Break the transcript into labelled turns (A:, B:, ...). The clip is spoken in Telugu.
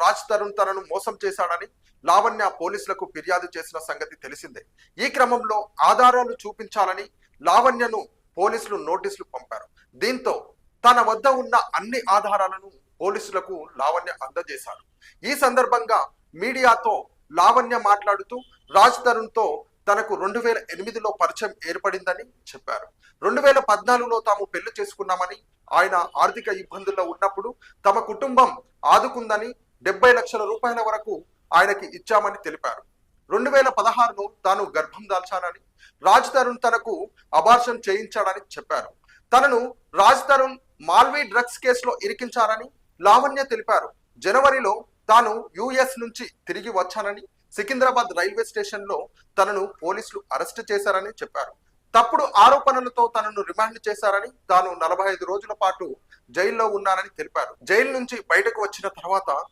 A: రాజ్ తరుణ్ తనను మోసం చేశాడని లావణ్య పోలీసులకు ఫిర్యాదు చేసిన సంగతి తెలిసిందే. ఈ క్రమంలో ఆధారాలు చూపించాలని లావణ్యను పోలీసులు నోటీసులు పంపారు. దీంతో తన వద్ద ఉన్న అన్ని ఆధారాలను పోలీసులకు లావణ్య అందజేశారు. ఈ సందర్భంగా మీడియాతో లావణ్య మాట్లాడుతూ రాజ్ తరుణ్ తో తనకు 2008లో పరిచయం ఏర్పడిందని చెప్పారు. 2014లో తాము పెళ్లి చేసుకున్నామని, ఆయన ఆర్థిక ఇబ్బందుల్లో ఉన్నప్పుడు తమ కుటుంబం ఆదుకుందని 70 లక్షల రూపాయల వరకు ఆయనకి ఇచ్చామని తెలిపారు. 2016లో తాను గర్భం దాల్చానని, రాజ్ తరుణ్ తనకు అబార్షన్ చేయించాడని చెప్పారు. తనను రాజ్ తరుణ్ మాల్వీ డ్రగ్స్ కేసులో ఇరికించారని లావణ్య తెలిపారు. జనవరిలో తాను యుఎస్ నుంచి తిరిగి వచ్చానని, సికింద్రాబాద్ రైల్వే స్టేషన్ లో తనను పోలీసులు అరెస్ట్ చేశారని చెప్పారు. తప్పుడు ఆరోపణలతో తనను రిమాండ్ చేశారని, తాను 45 రోజుల పాటు జైల్లో ఉన్నానని తెలిపారు. జైలు నుంచి బయటకు వచ్చిన తర్వాత